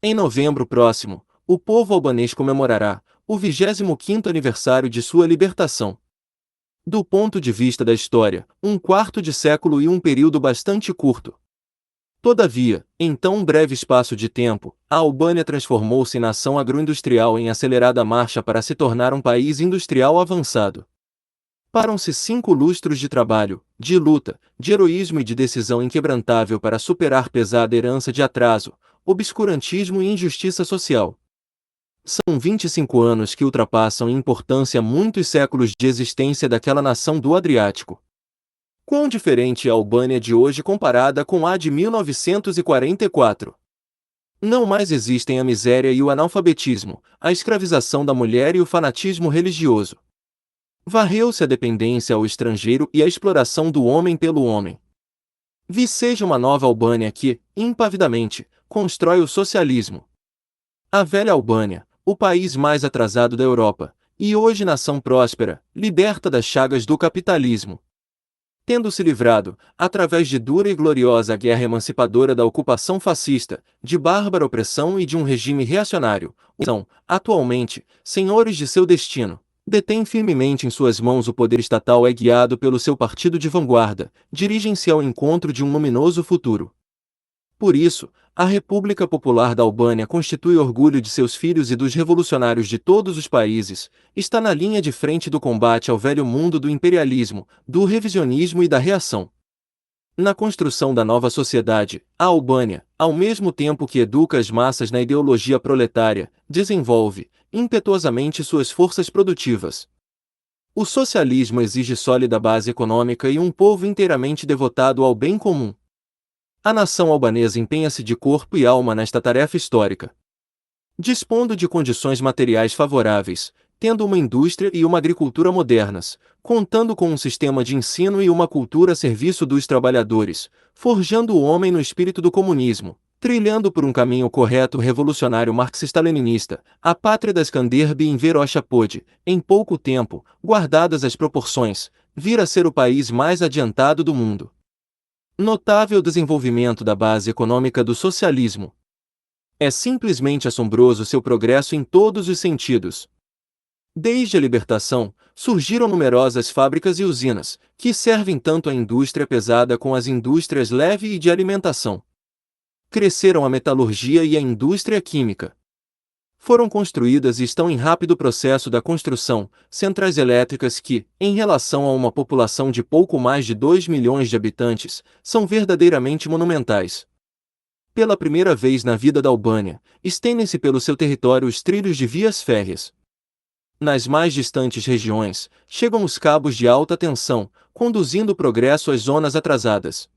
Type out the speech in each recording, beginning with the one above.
Em novembro próximo, o povo albanês comemorará o 25º aniversário de sua libertação. Do ponto de vista da história, um quarto de século e um período bastante curto. Todavia, em tão breve espaço de tempo, a Albânia transformou-se em nação agroindustrial em acelerada marcha para se tornar um país industrial avançado. Param-se 5 lustros de trabalho, de luta, de heroísmo e de decisão inquebrantável para superar pesada herança de atraso, obscurantismo e injustiça social. São 25 anos que ultrapassam em importância muitos séculos de existência daquela nação do Adriático. Quão diferente é a Albânia de hoje comparada com a de 1944. Não mais existem a miséria e o analfabetismo, a escravização da mulher e o fanatismo religioso. Varreu-se a dependência ao estrangeiro e a exploração do homem pelo homem. Viceja uma nova Albânia que, impavidamente, constrói o socialismo. A velha Albânia, o país mais atrasado da Europa, e hoje nação próspera, liberta das chagas do capitalismo. Tendo se livrado, através de dura e gloriosa guerra emancipadora da ocupação fascista, de bárbara opressão e de um regime reacionário, são, atualmente, senhores de seu destino. Detém firmemente em suas mãos o poder estatal, é guiado pelo seu partido de vanguarda, dirigem-se ao encontro de um luminoso futuro. Por isso, a República Popular da Albânia constitui orgulho de seus filhos e dos revolucionários de todos os países, está na linha de frente do combate ao velho mundo do imperialismo, do revisionismo e da reação. Na construção da nova sociedade, a Albânia, ao mesmo tempo que educa as massas na ideologia proletária, desenvolve, impetuosamente suas forças produtivas. O socialismo exige sólida base econômica e um povo inteiramente devotado ao bem comum. A nação albanesa empenha-se de corpo e alma nesta tarefa histórica. Dispondo de condições materiais favoráveis, tendo uma indústria e uma agricultura modernas, contando com um sistema de ensino e uma cultura a serviço dos trabalhadores, forjando o homem no espírito do comunismo, trilhando por um caminho correto revolucionário marxista-leninista, a pátria da Skanderbe em Verocha pôde, em pouco tempo, guardadas as proporções, vir a ser o país mais adiantado do mundo. Notável desenvolvimento da base econômica do socialismo. É simplesmente assombroso seu progresso em todos os sentidos. Desde a libertação, surgiram numerosas fábricas e usinas, que servem tanto à indústria pesada como às indústrias leve e de alimentação. Cresceram a metalurgia e a indústria química. Foram construídas e estão em rápido processo da construção, centrais elétricas que, em relação a uma população de pouco mais de 2 milhões de habitantes, são verdadeiramente monumentais. Pela primeira vez na vida da Albânia, estendem-se pelo seu território os trilhos de vias férreas. Nas mais distantes regiões, chegam os cabos de alta tensão, conduzindo o progresso às zonas atrasadas.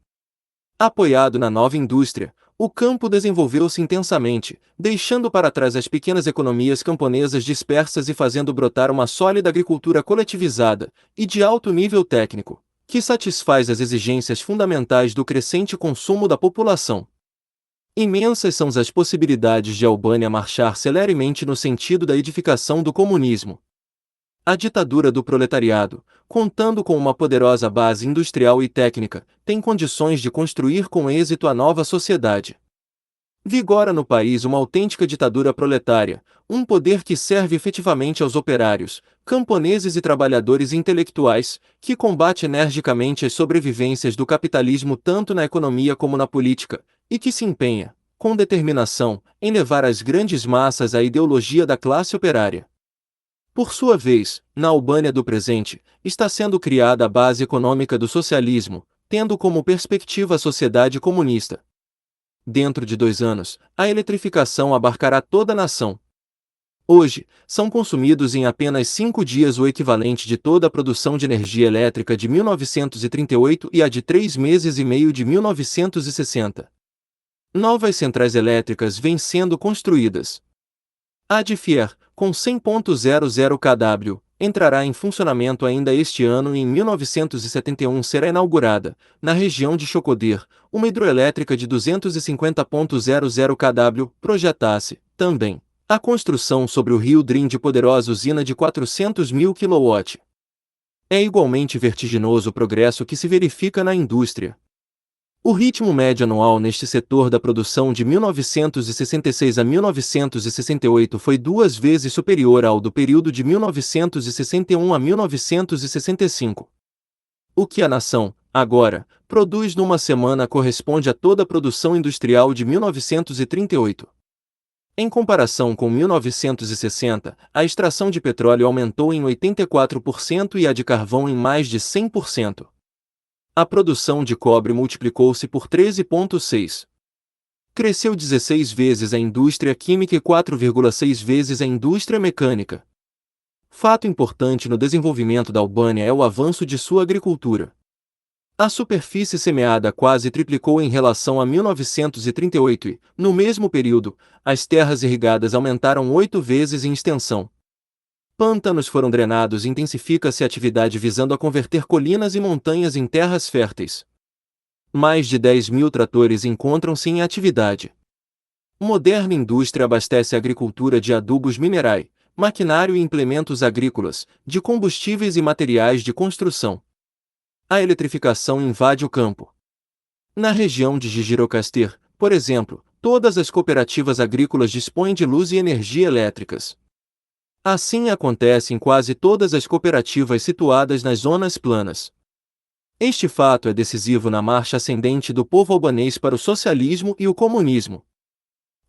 Apoiado na nova indústria, o campo desenvolveu-se intensamente, deixando para trás as pequenas economias camponesas dispersas e fazendo brotar uma sólida agricultura coletivizada e de alto nível técnico, que satisfaz as exigências fundamentais do crescente consumo da população. Imensas são as possibilidades de Albânia marchar celeremente no sentido da edificação do comunismo. A ditadura do proletariado, contando com uma poderosa base industrial e técnica, tem condições de construir com êxito a nova sociedade. Vigora no país uma autêntica ditadura proletária, um poder que serve efetivamente aos operários, camponeses e trabalhadores intelectuais, que combate energicamente as sobrevivências do capitalismo tanto na economia como na política, e que se empenha, com determinação, em levar às grandes massas a ideologia da classe operária. Por sua vez, na Albânia do presente, está sendo criada a base econômica do socialismo, tendo como perspectiva a sociedade comunista. Dentro de 2 anos, a eletrificação abarcará toda a nação. Hoje, são consumidos em apenas 5 dias o equivalente de toda a produção de energia elétrica de 1938 e a de 3 meses e meio de 1960. Novas centrais elétricas vêm sendo construídas. A de Fier, com 100.00 kW, entrará em funcionamento ainda este ano e em 1971 será inaugurada, na região de Chocodir, uma hidroelétrica de 250.00 kW, projetasse, também, a construção sobre o rio Drim de poderosa usina de 400.000 kW. É igualmente vertiginoso o progresso que se verifica na indústria. O ritmo médio anual neste setor da produção de 1966 a 1968 foi 2 vezes superior ao do período de 1961 a 1965. O que a nação, agora, produz numa semana corresponde a toda a produção industrial de 1938. Em comparação com 1960, a extração de petróleo aumentou em 84% e a de carvão em mais de 100%. A produção de cobre multiplicou-se por 13,6. Cresceu 16 vezes a indústria química e 4,6 vezes a indústria mecânica. Fato importante no desenvolvimento da Albânia é o avanço de sua agricultura. A superfície semeada quase triplicou em relação a 1938 e, no mesmo período, as terras irrigadas aumentaram 8 vezes em extensão. Pântanos foram drenados e intensifica-se a atividade visando a converter colinas e montanhas em terras férteis. Mais de 10.000 tratores encontram-se em atividade. Moderna indústria abastece a agricultura de adubos minerais, maquinário e implementos agrícolas, de combustíveis e materiais de construção. A eletrificação invade o campo. Na região de Girocastir, por exemplo, todas as cooperativas agrícolas dispõem de luz e energia elétricas. Assim acontece em quase todas as cooperativas situadas nas zonas planas. Este fato é decisivo na marcha ascendente do povo albanês para o socialismo e o comunismo.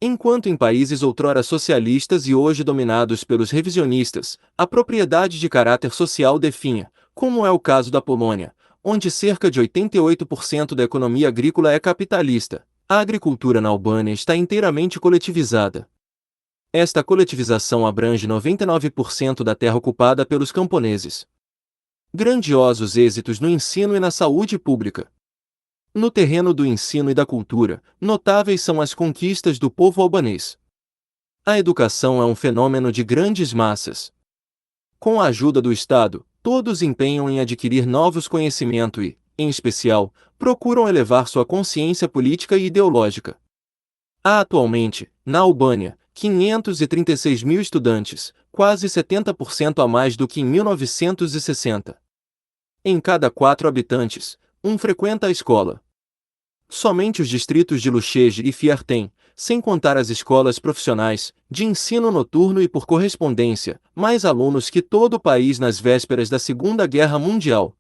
Enquanto em países outrora socialistas e hoje dominados pelos revisionistas, a propriedade de caráter social definha, como é o caso da Polônia, onde cerca de 88% da economia agrícola é capitalista, a agricultura na Albânia está inteiramente coletivizada. Esta coletivização abrange 99% da terra ocupada pelos camponeses. Grandiosos êxitos no ensino e na saúde pública. No terreno do ensino e da cultura, notáveis são as conquistas do povo albanês. A educação é um fenômeno de grandes massas. Com a ajuda do Estado, todos empenham em adquirir novos conhecimentos e, em especial, procuram elevar sua consciência política e ideológica. Há atualmente, na Albânia, 536.000 estudantes, quase 70% a mais do que em 1960. Em cada 4 habitantes, um frequenta a escola. Somente os distritos de Luchege e Fier têm, sem contar as escolas profissionais, de ensino noturno e por correspondência, mais alunos que todo o país nas vésperas da Segunda Guerra Mundial.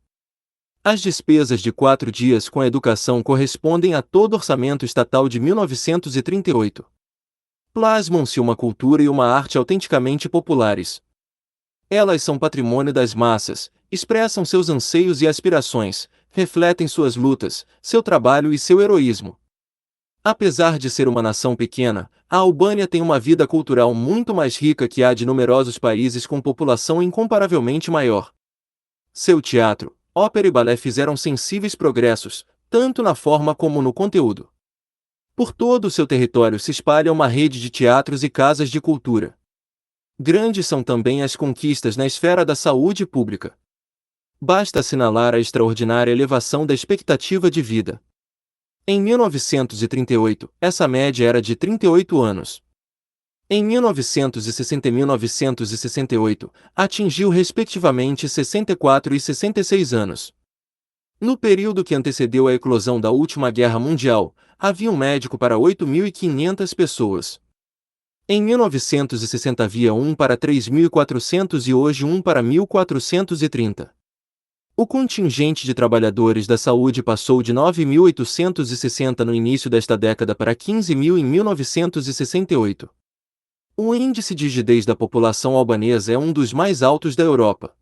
As despesas de 4 dias com a educação correspondem a todo o orçamento estatal de 1938. Plasmam-se uma cultura e uma arte autenticamente populares. Elas são patrimônio das massas, expressam seus anseios e aspirações, refletem suas lutas, seu trabalho e seu heroísmo. Apesar de ser uma nação pequena, a Albânia tem uma vida cultural muito mais rica que a de numerosos países com população incomparavelmente maior. Seu teatro, ópera e balé fizeram sensíveis progressos, tanto na forma como no conteúdo. Por todo o seu território se espalha uma rede de teatros e casas de cultura. Grandes são também as conquistas na esfera da saúde pública. Basta assinalar a extraordinária elevação da expectativa de vida. Em 1938, essa média era de 38 anos. Em 1960 e 1968, atingiu respectivamente 64 e 66 anos. No período que antecedeu a eclosão da última guerra mundial, havia um médico para 8.500 pessoas. Em 1960 havia um para 3.400 e hoje um para 1.430. O contingente de trabalhadores da saúde passou de 9.860 no início desta década para 15.000 em 1968. O índice de rigidez da população albanesa é um dos mais altos da Europa.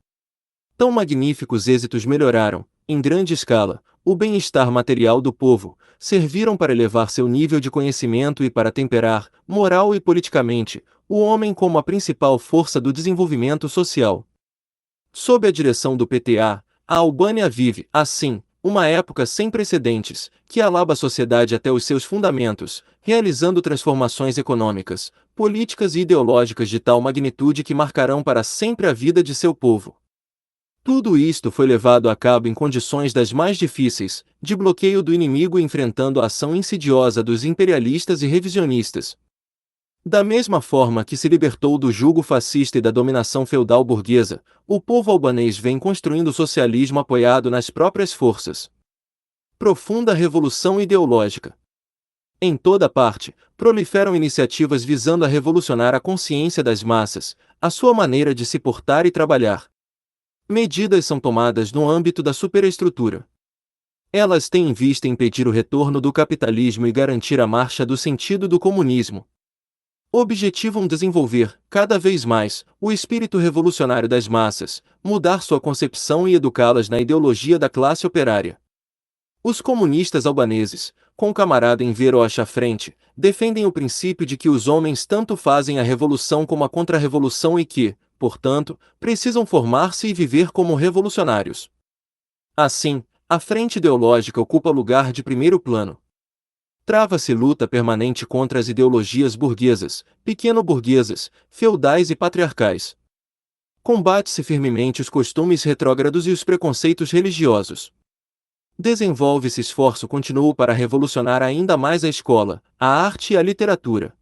Tão magníficos êxitos melhoraram, em grande escala, o bem-estar material do povo, serviram para elevar seu nível de conhecimento e para temperar, moral e politicamente, o homem como a principal força do desenvolvimento social. Sob a direção do PTA, a Albânia vive, assim, uma época sem precedentes, que alaba a sociedade até os seus fundamentos, realizando transformações econômicas, políticas e ideológicas de tal magnitude que marcarão para sempre a vida de seu povo. Tudo isto foi levado a cabo em condições das mais difíceis, de bloqueio do inimigo enfrentando a ação insidiosa dos imperialistas e revisionistas. Da mesma forma que se libertou do jugo fascista e da dominação feudal burguesa, o povo albanês vem construindo o socialismo apoiado nas próprias forças. Profunda revolução ideológica. Em toda parte, proliferam iniciativas visando a revolucionar a consciência das massas, a sua maneira de se portar e trabalhar. Medidas são tomadas no âmbito da superestrutura. Elas têm em vista impedir o retorno do capitalismo e garantir a marcha do sentido do comunismo. Objetivam desenvolver, cada vez mais, o espírito revolucionário das massas, mudar sua concepção e educá-las na ideologia da classe operária. Os comunistas albaneses, com o camarada Enver Hoxha à frente, defendem o princípio de que os homens tanto fazem a revolução como a contra-revolução e que, portanto, precisam formar-se e viver como revolucionários. Assim, a frente ideológica ocupa lugar de primeiro plano. Trava-se luta permanente contra as ideologias burguesas, pequeno-burguesas, feudais e patriarcais. Combate-se firmemente os costumes retrógrados e os preconceitos religiosos. Desenvolve-se esforço contínuo para revolucionar ainda mais a escola, a arte e a literatura.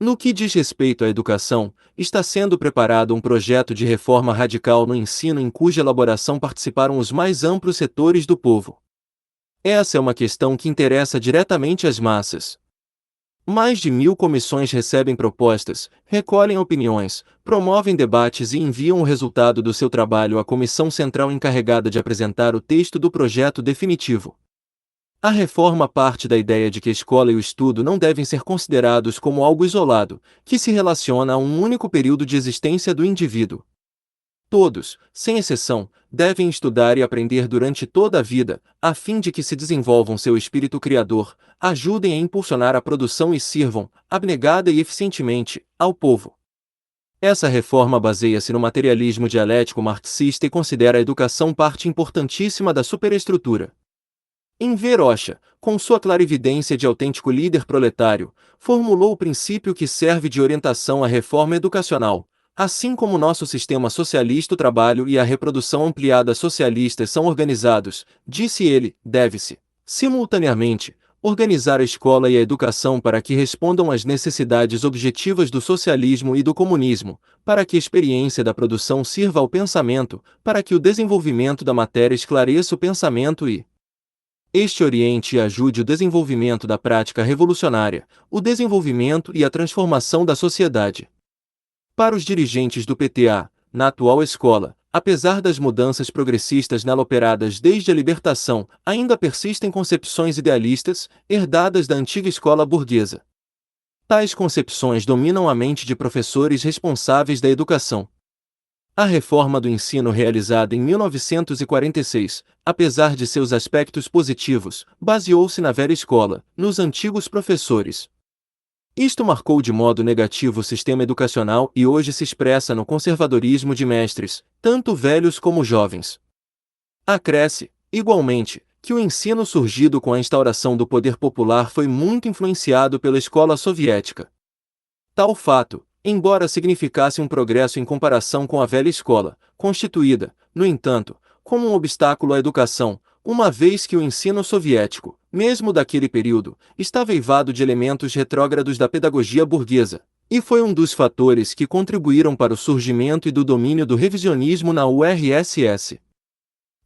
No que diz respeito à educação, está sendo preparado um projeto de reforma radical no ensino em cuja elaboração participaram os mais amplos setores do povo. Essa é uma questão que interessa diretamente às massas. Mais de 1000 comissões recebem propostas, recolhem opiniões, promovem debates e enviam o resultado do seu trabalho à comissão central encarregada de apresentar o texto do projeto definitivo. A reforma parte da ideia de que a escola e o estudo não devem ser considerados como algo isolado, que se relaciona a um único período de existência do indivíduo. Todos, sem exceção, devem estudar e aprender durante toda a vida, a fim de que se desenvolvam seu espírito criador, ajudem a impulsionar a produção e sirvam, abnegada e eficientemente, ao povo. Essa reforma baseia-se no materialismo dialético marxista e considera a educação parte importantíssima da superestrutura. Enver Hoxha, com sua clarividência de autêntico líder proletário, formulou o princípio que serve de orientação à reforma educacional. Assim como nosso sistema socialista, o trabalho e a reprodução ampliada socialistas são organizados, disse ele, deve-se, simultaneamente, organizar a escola e a educação para que respondam às necessidades objetivas do socialismo e do comunismo, para que a experiência da produção sirva ao pensamento, para que o desenvolvimento da matéria esclareça o pensamento e este oriente e ajude o desenvolvimento da prática revolucionária, o desenvolvimento e a transformação da sociedade. Para os dirigentes do PTA, na atual escola, apesar das mudanças progressistas nela operadas desde a libertação, ainda persistem concepções idealistas, herdadas da antiga escola burguesa. Tais concepções dominam a mente de professores responsáveis da educação. A reforma do ensino realizada em 1946, apesar de seus aspectos positivos, baseou-se na velha escola, nos antigos professores. Isto marcou de modo negativo o sistema educacional e hoje se expressa no conservadorismo de mestres, tanto velhos como jovens. Acresce, igualmente, que o ensino surgido com a instauração do poder popular foi muito influenciado pela escola soviética. Tal fato, embora significasse um progresso em comparação com a velha escola, constituída, no entanto, como um obstáculo à educação, uma vez que o ensino soviético, mesmo daquele período, estava eivado de elementos retrógrados da pedagogia burguesa, e foi um dos fatores que contribuíram para o surgimento e do domínio do revisionismo na URSS.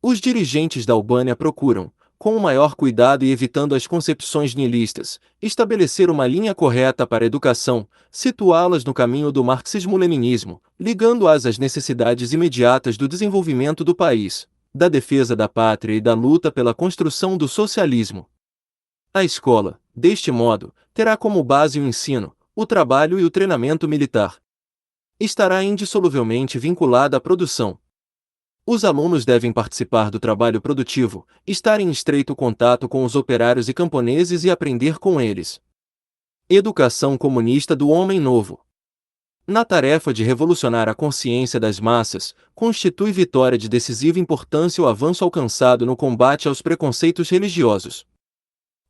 Os dirigentes da Albânia procuram, com o maior cuidado e evitando as concepções nihilistas, estabelecer uma linha correta para a educação, situá-las no caminho do marxismo-leninismo, ligando-as às necessidades imediatas do desenvolvimento do país, da defesa da pátria e da luta pela construção do socialismo. A escola, deste modo, terá como base o ensino, o trabalho e o treinamento militar. Estará indissoluvelmente vinculada à produção. Os alunos devem participar do trabalho produtivo, estar em estreito contato com os operários e camponeses e aprender com eles. Educação comunista do homem novo. Na tarefa de revolucionar a consciência das massas, constitui vitória de decisiva importância o avanço alcançado no combate aos preconceitos religiosos.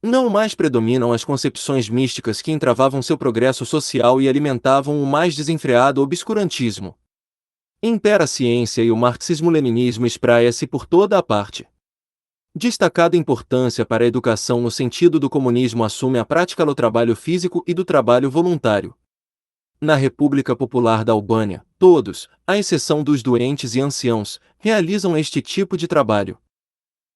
Não mais predominam as concepções místicas que entravavam seu progresso social e alimentavam o mais desenfreado obscurantismo. Impera a ciência e o marxismo-leninismo espraia-se por toda a parte. Destacada importância para a educação no sentido do comunismo assume a prática do trabalho físico e do trabalho voluntário. Na República Popular da Albânia, todos, à exceção dos doentes e anciãos, realizam este tipo de trabalho.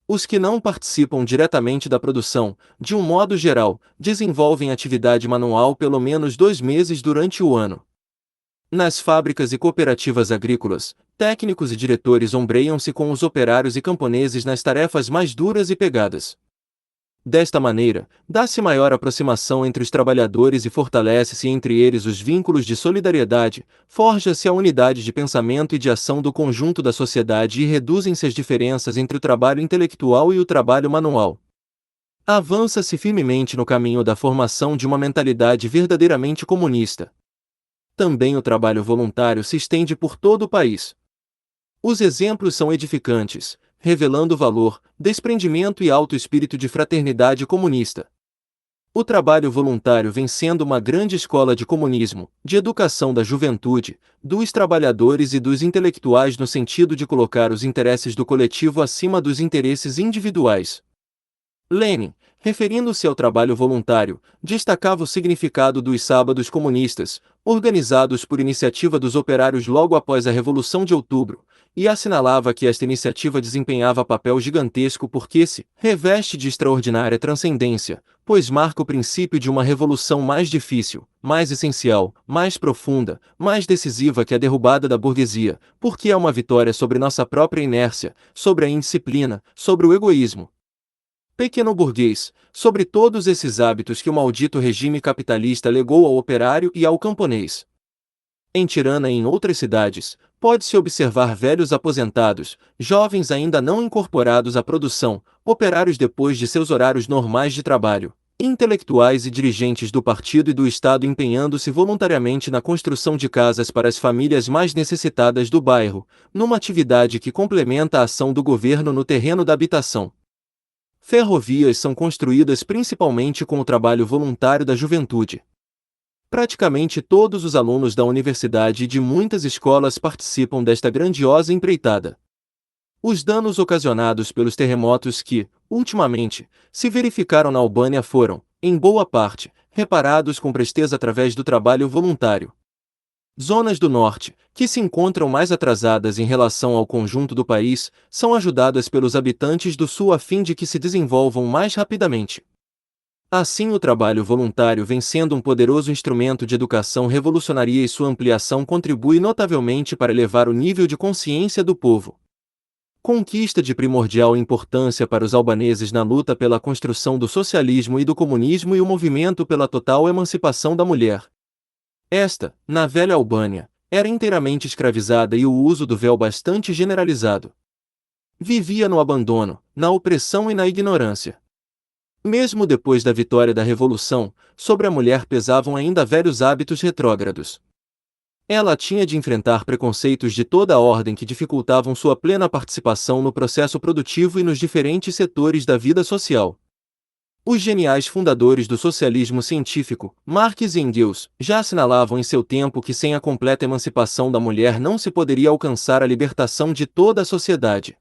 Os que não participam diretamente da produção, de um modo geral, desenvolvem atividade manual pelo menos 2 meses durante o ano. Nas fábricas e cooperativas agrícolas, técnicos e diretores ombreiam-se com os operários e camponeses nas tarefas mais duras e pegadas. Desta maneira, dá-se maior aproximação entre os trabalhadores e fortalece-se entre eles os vínculos de solidariedade, forja-se a unidade de pensamento e de ação do conjunto da sociedade e reduzem-se as diferenças entre o trabalho intelectual e o trabalho manual. Avança-se firmemente no caminho da formação de uma mentalidade verdadeiramente comunista. Também o trabalho voluntário se estende por todo o país. Os exemplos são edificantes, revelando valor, desprendimento e alto espírito de fraternidade comunista. O trabalho voluntário vem sendo uma grande escola de comunismo, de educação da juventude, dos trabalhadores e dos intelectuais no sentido de colocar os interesses do coletivo acima dos interesses individuais. Lenin, referindo-se ao trabalho voluntário, destacava o significado dos sábados comunistas, organizados por iniciativa dos operários logo após a Revolução de Outubro, e assinalava que esta iniciativa desempenhava papel gigantesco porque se reveste de extraordinária transcendência, pois marca o princípio de uma revolução mais difícil, mais essencial, mais profunda, mais decisiva que a derrubada da burguesia, porque é uma vitória sobre nossa própria inércia, sobre a indisciplina, sobre o egoísmo pequeno burguês, sobre todos esses hábitos que o maldito regime capitalista legou ao operário e ao camponês. Em Tirana e em outras cidades, pode-se observar velhos aposentados, jovens ainda não incorporados à produção, operários depois de seus horários normais de trabalho, intelectuais e dirigentes do partido e do Estado empenhando-se voluntariamente na construção de casas para as famílias mais necessitadas do bairro, numa atividade que complementa a ação do governo no terreno da habitação. Ferrovias são construídas principalmente com o trabalho voluntário da juventude. Praticamente todos os alunos da universidade e de muitas escolas participam desta grandiosa empreitada. Os danos ocasionados pelos terremotos que, ultimamente, se verificaram na Albânia foram, em boa parte, reparados com presteza através do trabalho voluntário. Zonas do norte, que se encontram mais atrasadas em relação ao conjunto do país, são ajudadas pelos habitantes do sul a fim de que se desenvolvam mais rapidamente. Assim, o trabalho voluntário vem sendo um poderoso instrumento de educação revolucionária e sua ampliação contribui notavelmente para elevar o nível de consciência do povo. Conquista de primordial importância para os albaneses na luta pela construção do socialismo e do comunismo e o movimento pela total emancipação da mulher. Esta, na velha Albânia, era inteiramente escravizada e o uso do véu bastante generalizado. Vivia no abandono, na opressão e na ignorância. Mesmo depois da vitória da Revolução, sobre a mulher pesavam ainda velhos hábitos retrógrados. Ela tinha de enfrentar preconceitos de toda a ordem que dificultavam sua plena participação no processo produtivo e nos diferentes setores da vida social. Os geniais fundadores do socialismo científico, Marx e Engels, já assinalavam em seu tempo que sem a completa emancipação da mulher não se poderia alcançar a libertação de toda a sociedade.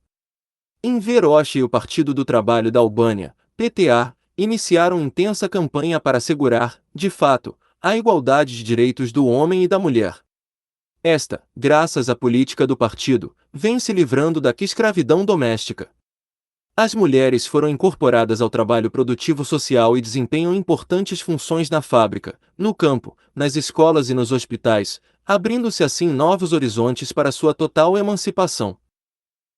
Enver Hoxha e o Partido do Trabalho da Albânia, PTA, iniciaram intensa campanha para assegurar, de fato, a igualdade de direitos do homem e da mulher. Esta, graças à política do partido, vem se livrando da escravidão doméstica. As mulheres foram incorporadas ao trabalho produtivo social e desempenham importantes funções na fábrica, no campo, nas escolas e nos hospitais, abrindo-se assim novos horizontes para sua total emancipação.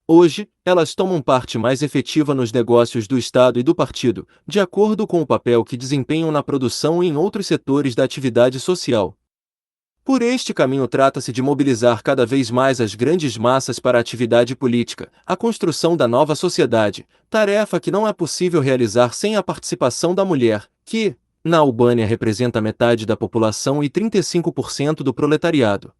Hoje, elas tomam parte mais efetiva nos negócios do Estado e do partido, de acordo com o papel que desempenham na produção e em outros setores da atividade social. Por este caminho trata-se de mobilizar cada vez mais as grandes massas para a atividade política, a construção da nova sociedade, tarefa que não é possível realizar sem a participação da mulher, que, na Albânia representa metade da população e 35% do proletariado.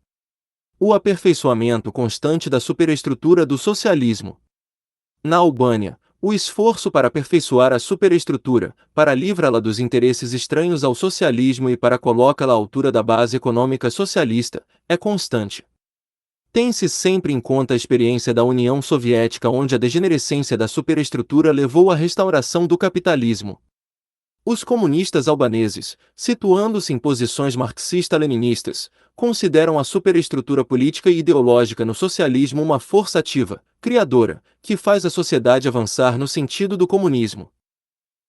O aperfeiçoamento constante da superestrutura do socialismo. Na Albânia, o esforço para aperfeiçoar a superestrutura, para livrá-la dos interesses estranhos ao socialismo e para colocá-la à altura da base econômica socialista, é constante. Tem-se sempre em conta a experiência da União Soviética onde a degenerescência da superestrutura levou à restauração do capitalismo. Os comunistas albaneses, situando-se em posições marxista-leninistas, consideram a superestrutura política e ideológica no socialismo uma força ativa, criadora, que faz a sociedade avançar no sentido do comunismo.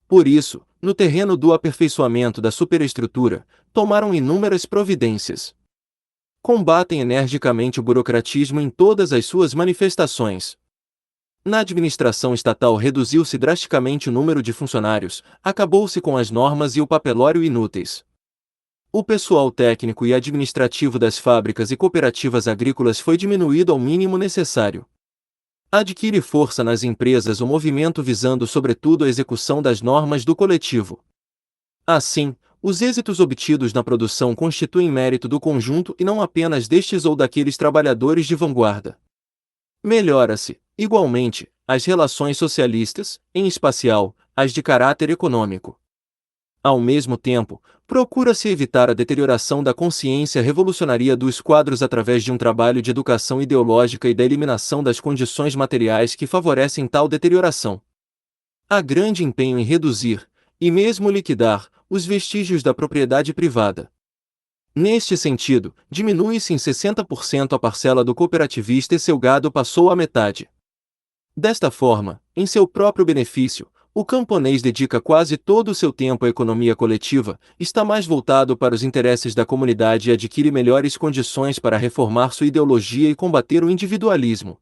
Por isso, no terreno do aperfeiçoamento da superestrutura, tomaram inúmeras providências. Combatem energicamente o burocratismo em todas as suas manifestações. Na administração estatal reduziu-se drasticamente o número de funcionários, acabou-se com as normas e o papelório inúteis. O pessoal técnico e administrativo das fábricas e cooperativas agrícolas foi diminuído ao mínimo necessário. Adquire força nas empresas o movimento visando sobretudo a execução das normas do coletivo. Assim, os êxitos obtidos na produção constituem mérito do conjunto e não apenas destes ou daqueles trabalhadores de vanguarda. Melhora-se, igualmente, as relações socialistas, em especial, as de caráter econômico. Ao mesmo tempo, procura-se evitar a deterioração da consciência revolucionária dos quadros através de um trabalho de educação ideológica e da eliminação das condições materiais que favorecem tal deterioração. Há grande empenho em reduzir, e mesmo liquidar, os vestígios da propriedade privada. Neste sentido, diminui-se em 60% a parcela do cooperativista e seu gado passou à metade. Desta forma, em seu próprio benefício, o camponês dedica quase todo o seu tempo à economia coletiva, está mais voltado para os interesses da comunidade e adquire melhores condições para reformar sua ideologia e combater o individualismo.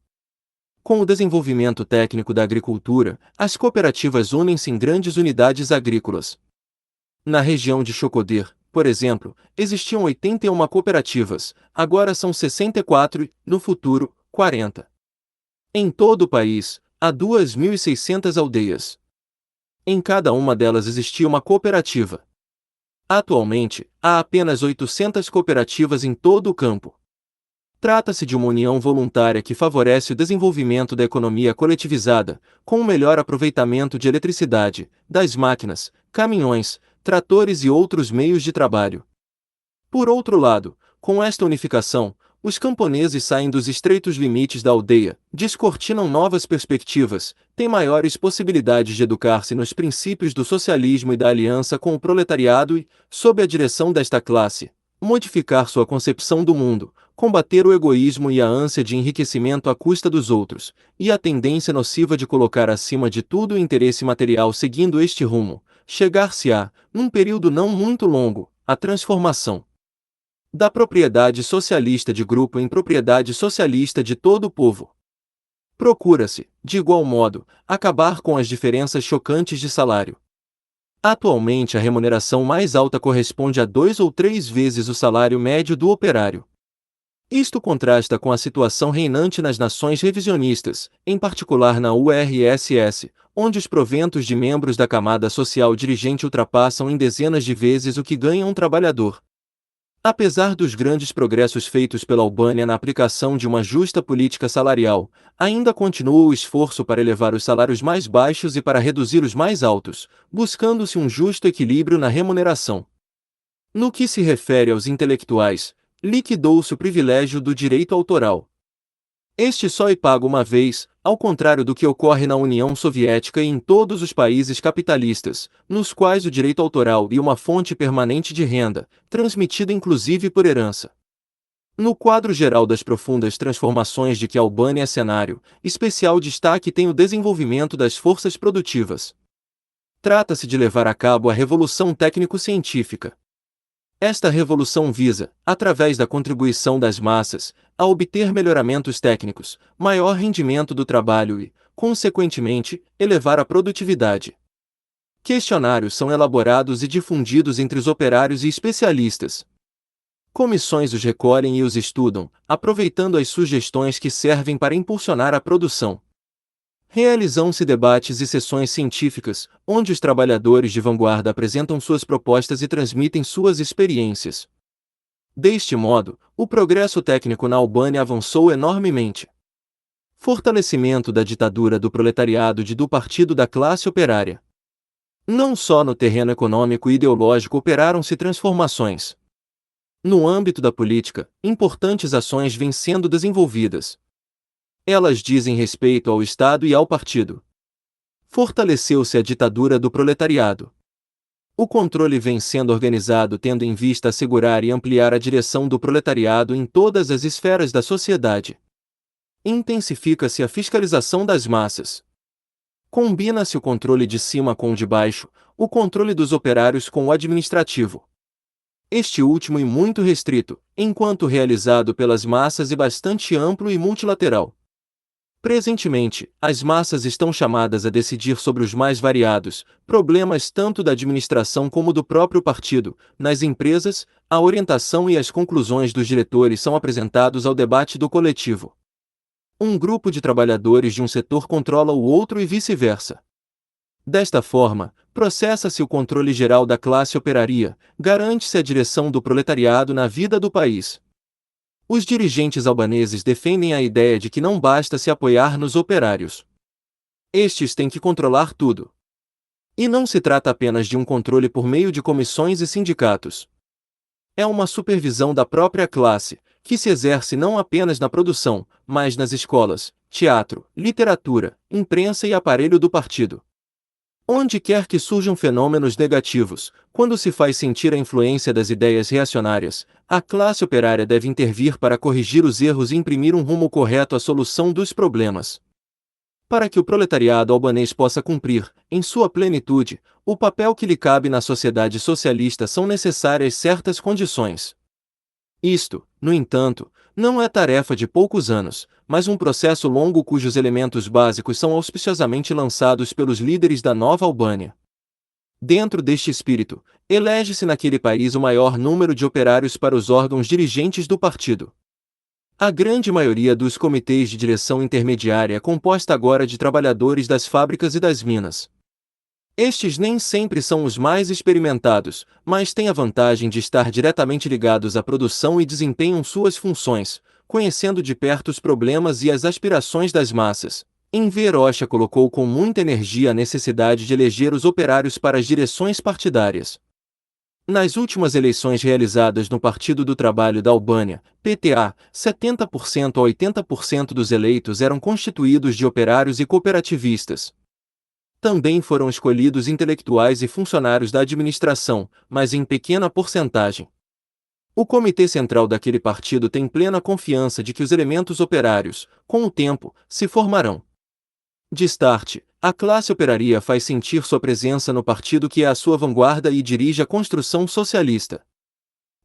Com o desenvolvimento técnico da agricultura, as cooperativas unem-se em grandes unidades agrícolas. Na região de Chocodir, por exemplo, existiam 81 cooperativas, agora são 64 e, no futuro, 40. Em todo o país, há 2.600 aldeias. Em cada uma delas existia uma cooperativa. Atualmente, há apenas 800 cooperativas em todo o campo. Trata-se de uma união voluntária que favorece o desenvolvimento da economia coletivizada, com um melhor aproveitamento de eletricidade, das máquinas, caminhões, tratores e outros meios de trabalho. Por outro lado, com esta unificação, os camponeses saem dos estreitos limites da aldeia, descortinam novas perspectivas, têm maiores possibilidades de educar-se nos princípios do socialismo e da aliança com o proletariado e, sob a direção desta classe, modificar sua concepção do mundo, combater o egoísmo e a ânsia de enriquecimento à custa dos outros, e a tendência nociva de colocar acima de tudo o interesse material seguindo este rumo, chegar-se-á, num período não muito longo, a transformação da propriedade socialista de grupo em propriedade socialista de todo o povo. Procura-se, de igual modo, acabar com as diferenças chocantes de salário. Atualmente a remuneração mais alta corresponde a 2 ou 3 vezes o salário médio do operário. Isto contrasta com a situação reinante nas nações revisionistas, em particular na URSS, onde os proventos de membros da camada social dirigente ultrapassam em dezenas de vezes o que ganha um trabalhador. Apesar dos grandes progressos feitos pela Albânia na aplicação de uma justa política salarial, ainda continua o esforço para elevar os salários mais baixos e para reduzir os mais altos, buscando-se um justo equilíbrio na remuneração. No que se refere aos intelectuais, liquidou-se o privilégio do direito autoral. Este só é pago uma vez, ao contrário do que ocorre na União Soviética e em todos os países capitalistas, nos quais o direito autoral é uma fonte permanente de renda, transmitida inclusive por herança. No quadro geral das profundas transformações de que a Albânia é cenário, especial destaque tem o desenvolvimento das forças produtivas. Trata-se de levar a cabo a revolução técnico-científica. Esta revolução visa, através da contribuição das massas, a obter melhoramentos técnicos, maior rendimento do trabalho e, consequentemente, elevar a produtividade. Questionários são elaborados e difundidos entre os operários e especialistas. Comissões os recolhem e os estudam, aproveitando as sugestões que servem para impulsionar a produção. Realizam-se debates e sessões científicas, onde os trabalhadores de vanguarda apresentam suas propostas e transmitem suas experiências. Deste modo, o progresso técnico na Albânia avançou enormemente. Fortalecimento da ditadura do proletariado e do partido da classe operária. Não só no terreno econômico e ideológico operaram-se transformações. No âmbito da política, importantes ações vêm sendo desenvolvidas. Elas dizem respeito ao Estado e ao partido. Fortaleceu-se a ditadura do proletariado. O controle vem sendo organizado tendo em vista assegurar e ampliar a direção do proletariado em todas as esferas da sociedade. Intensifica-se a fiscalização das massas. Combina-se o controle de cima com o de baixo, o controle dos operários com o administrativo. Este último e muito restrito, enquanto realizado pelas massas e bastante amplo e multilateral. Presentemente, as massas estão chamadas a decidir sobre os mais variados problemas tanto da administração como do próprio partido. Nas empresas, a orientação e as conclusões dos diretores são apresentados ao debate do coletivo. Um grupo de trabalhadores de um setor controla o outro e vice-versa. Desta forma, processa-se o controle geral da classe operária, garante-se a direção do proletariado na vida do país. Os dirigentes albaneses defendem a ideia de que não basta se apoiar nos operários. Estes têm que controlar tudo. E não se trata apenas de um controle por meio de comissões e sindicatos. É uma supervisão da própria classe, que se exerce não apenas na produção, mas nas escolas, teatro, literatura, imprensa e aparelho do partido. Onde quer que surjam fenômenos negativos, quando se faz sentir a influência das ideias reacionárias, a classe operária deve intervir para corrigir os erros e imprimir um rumo correto à solução dos problemas. Para que o proletariado albanês possa cumprir, em sua plenitude, o papel que lhe cabe na sociedade socialista são necessárias certas condições. Isto, no entanto, não é tarefa de poucos anos, mas um processo longo cujos elementos básicos são auspiciosamente lançados pelos líderes da Nova Albânia. Dentro deste espírito, elege-se naquele país o maior número de operários para os órgãos dirigentes do partido. A grande maioria dos comitês de direção intermediária é composta agora de trabalhadores das fábricas e das minas. Estes nem sempre são os mais experimentados, mas têm a vantagem de estar diretamente ligados à produção e desempenham suas funções, conhecendo de perto os problemas e as aspirações das massas. Enver Hoxha colocou com muita energia a necessidade de eleger os operários para as direções partidárias. Nas últimas eleições realizadas no Partido do Trabalho da Albânia, PTA, 70% a 80% dos eleitos eram constituídos de operários e cooperativistas. Também foram escolhidos intelectuais e funcionários da administração, mas em pequena porcentagem. O Comitê Central daquele partido tem plena confiança de que os elementos operários, com o tempo, se formarão. De start, a classe operária faz sentir sua presença no partido que é a sua vanguarda e dirige a construção socialista.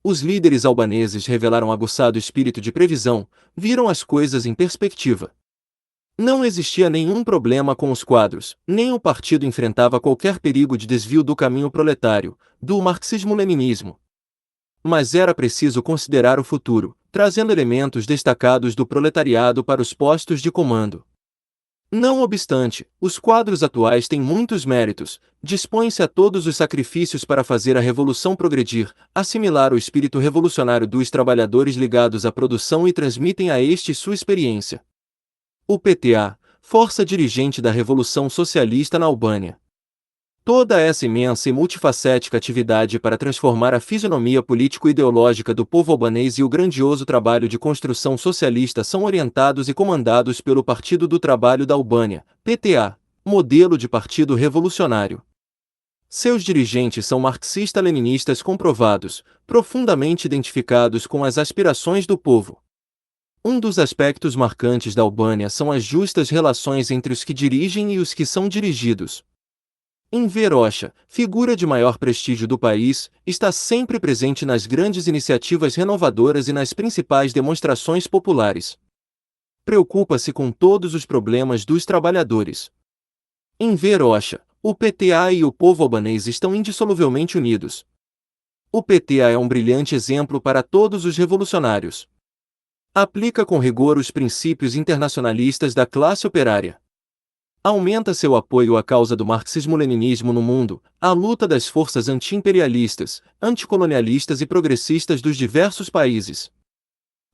Os líderes albaneses revelaram aguçado espírito de previsão, viram as coisas em perspectiva. Não existia nenhum problema com os quadros, nem o partido enfrentava qualquer perigo de desvio do caminho proletário, do marxismo-leninismo. Mas era preciso considerar o futuro, trazendo elementos destacados do proletariado para os postos de comando. Não obstante, os quadros atuais têm muitos méritos, dispõem-se a todos os sacrifícios para fazer a revolução progredir, assimilar o espírito revolucionário dos trabalhadores ligados à produção e transmitem a estes sua experiência. O PTA, força dirigente da Revolução Socialista na Albânia. Toda essa imensa e multifacética atividade para transformar a fisionomia político-ideológica do povo albanês e o grandioso trabalho de construção socialista são orientados e comandados pelo Partido do Trabalho da Albânia, PTA, modelo de partido revolucionário. Seus dirigentes são marxista-leninistas comprovados, profundamente identificados com as aspirações do povo. Um dos aspectos marcantes da Albânia são as justas relações entre os que dirigem e os que são dirigidos. Enver Hoxha, figura de maior prestígio do país, está sempre presente nas grandes iniciativas renovadoras e nas principais demonstrações populares. Preocupa-se com todos os problemas dos trabalhadores. Enver Hoxha, o PTA e o povo albanês estão indissoluvelmente unidos. O PTA é um brilhante exemplo para todos os revolucionários. Aplica com rigor os princípios internacionalistas da classe operária. Aumenta seu apoio à causa do marxismo-leninismo no mundo, à luta das forças anti-imperialistas, anticolonialistas e progressistas dos diversos países.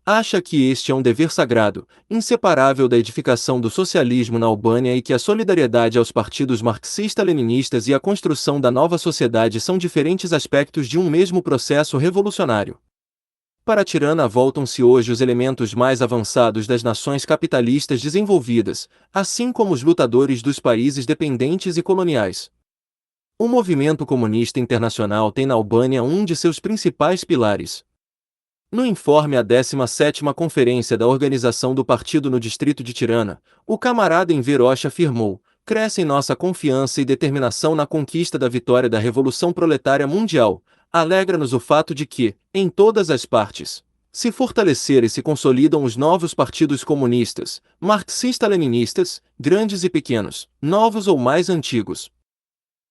Acha que este é um dever sagrado, inseparável da edificação do socialismo na Albânia e que a solidariedade aos partidos marxista-leninistas e a construção da nova sociedade são diferentes aspectos de um mesmo processo revolucionário. Para a Tirana voltam-se hoje os elementos mais avançados das nações capitalistas desenvolvidas, assim como os lutadores dos países dependentes e coloniais. O movimento comunista internacional tem na Albânia um de seus principais pilares. No informe à 17ª Conferência da Organização do Partido no Distrito de Tirana, o camarada Enver Hoxha afirmou: cresce em nossa confiança e determinação na conquista da vitória da Revolução Proletária Mundial. Alegra-nos o fato de que, em todas as partes, se fortalecer e se consolidam os novos partidos comunistas, marxista-leninistas, grandes e pequenos, novos ou mais antigos.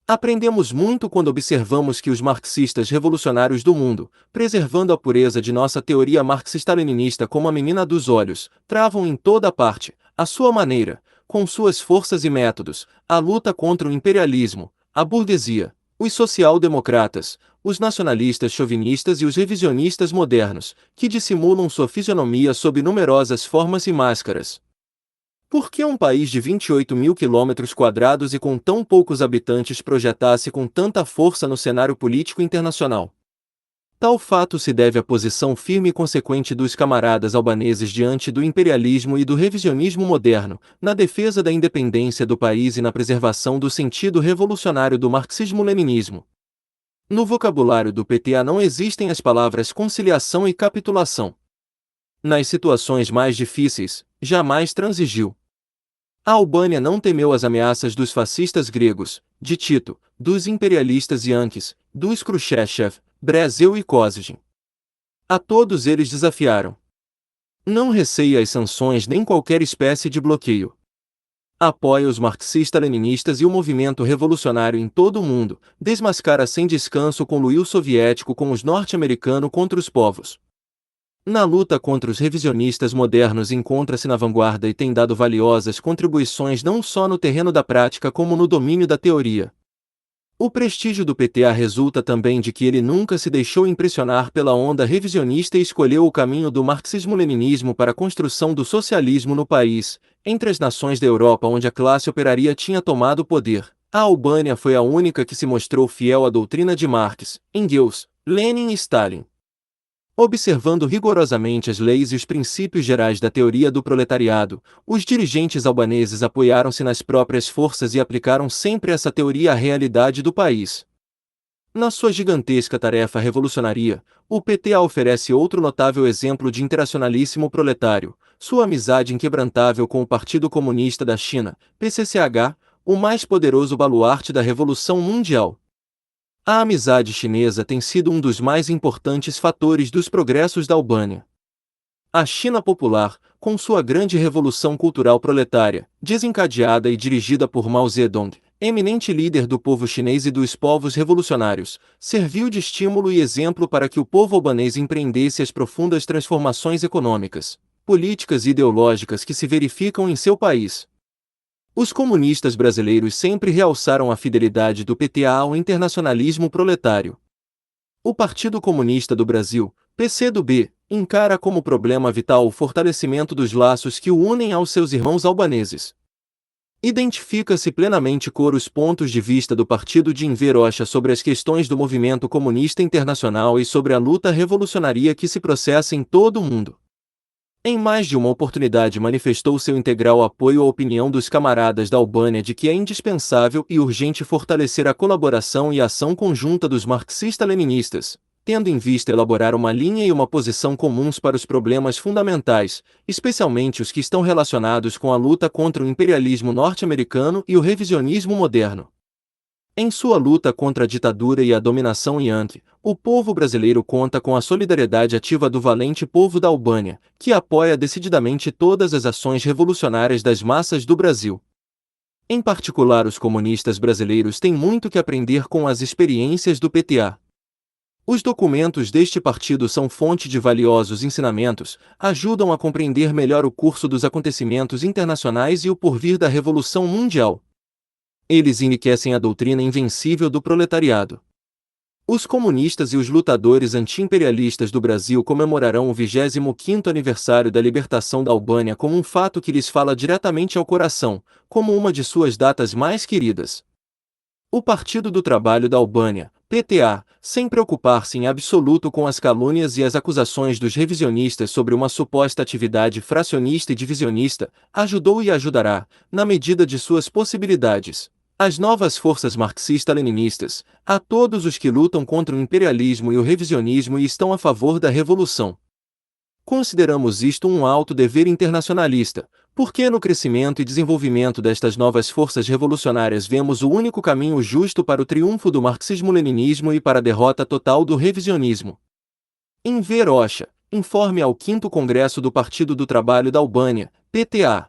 Aprendemos muito quando observamos que os marxistas revolucionários do mundo, preservando a pureza de nossa teoria marxista-leninista como a menina dos olhos, travam em toda parte, à sua maneira, com suas forças e métodos, a luta contra o imperialismo, a burguesia, os social-democratas, os nacionalistas chauvinistas e os revisionistas modernos, que dissimulam sua fisionomia sob numerosas formas e máscaras. Por que um país de 28 mil quilômetros quadrados e com tão poucos habitantes projetasse com tanta força no cenário político internacional? Tal fato se deve à posição firme e consequente dos camaradas albaneses diante do imperialismo e do revisionismo moderno, na defesa da independência do país e na preservação do sentido revolucionário do marxismo-leninismo. No vocabulário do PTA não existem as palavras conciliação e capitulação. Nas situações mais difíceis, jamais transigiu. A Albânia não temeu as ameaças dos fascistas gregos, de Tito, dos imperialistas Yankees, dos Khrushchev, Brezhnev e Kosygin. A todos eles desafiaram. Não receia as sanções nem qualquer espécie de bloqueio. Apoia os marxista-leninistas e o movimento revolucionário em todo o mundo, desmascara sem descanso o conluio soviético com os norte-americanos contra os povos. Na luta contra os revisionistas modernos encontra-se na vanguarda e tem dado valiosas contribuições não só no terreno da prática como no domínio da teoria. O prestígio do PTA resulta também de que ele nunca se deixou impressionar pela onda revisionista e escolheu o caminho do marxismo-leninismo para a construção do socialismo no país. Entre as nações da Europa onde a classe operaria tinha tomado o poder, a Albânia foi a única que se mostrou fiel à doutrina de Marx, Engels, Lenin e Stalin. Observando rigorosamente as leis e os princípios gerais da teoria do proletariado, os dirigentes albaneses apoiaram-se nas próprias forças e aplicaram sempre essa teoria à realidade do país. Na sua gigantesca tarefa revolucionária, o PTA oferece outro notável exemplo de internacionalíssimo proletário, sua amizade inquebrantável com o Partido Comunista da China, PCCH, o mais poderoso baluarte da Revolução Mundial. A amizade chinesa tem sido um dos mais importantes fatores dos progressos da Albânia. A China popular, com sua grande revolução cultural proletária, desencadeada e dirigida por Mao Zedong, eminente líder do povo chinês e dos povos revolucionários, serviu de estímulo e exemplo para que o povo albanês empreendesse as profundas transformações econômicas, políticas e ideológicas que se verificam em seu país. Os comunistas brasileiros sempre realçaram a fidelidade do PTA ao internacionalismo proletário. O Partido Comunista do Brasil, PCdoB, encara como problema vital o fortalecimento dos laços que o unem aos seus irmãos albaneses. Identifica-se plenamente com os pontos de vista do partido de Enver Hoxha sobre as questões do movimento comunista internacional e sobre a luta revolucionária que se processa em todo o mundo. Em mais de uma oportunidade manifestou seu integral apoio à opinião dos camaradas da Albânia de que é indispensável e urgente fortalecer a colaboração e a ação conjunta dos marxista-leninistas, tendo em vista elaborar uma linha e uma posição comuns para os problemas fundamentais, especialmente os que estão relacionados com a luta contra o imperialismo norte-americano e o revisionismo moderno. Em sua luta contra a ditadura e a dominação Yankee, o povo brasileiro conta com a solidariedade ativa do valente povo da Albânia, que apoia decididamente todas as ações revolucionárias das massas do Brasil. Em particular, os comunistas brasileiros têm muito que aprender com as experiências do PTA. Os documentos deste partido são fonte de valiosos ensinamentos, ajudam a compreender melhor o curso dos acontecimentos internacionais e o porvir da Revolução Mundial. Eles enriquecem a doutrina invencível do proletariado. Os comunistas e os lutadores anti-imperialistas do Brasil comemorarão o 25º aniversário da libertação da Albânia como um fato que lhes fala diretamente ao coração, como uma de suas datas mais queridas. O Partido do Trabalho da Albânia, PTA, sem preocupar-se em absoluto com as calúnias e as acusações dos revisionistas sobre uma suposta atividade fracionista e divisionista, ajudou e ajudará, na medida de suas possibilidades, As novas forças marxista-leninistas, a todos os que lutam contra o imperialismo e o revisionismo e estão a favor da revolução. Consideramos isto um alto dever internacionalista, porque no crescimento e desenvolvimento destas novas forças revolucionárias vemos o único caminho justo para o triunfo do marxismo-leninismo e para a derrota total do revisionismo. Enver Rocha, informe ao 5º Congresso do Partido do Trabalho da Albânia, PTA.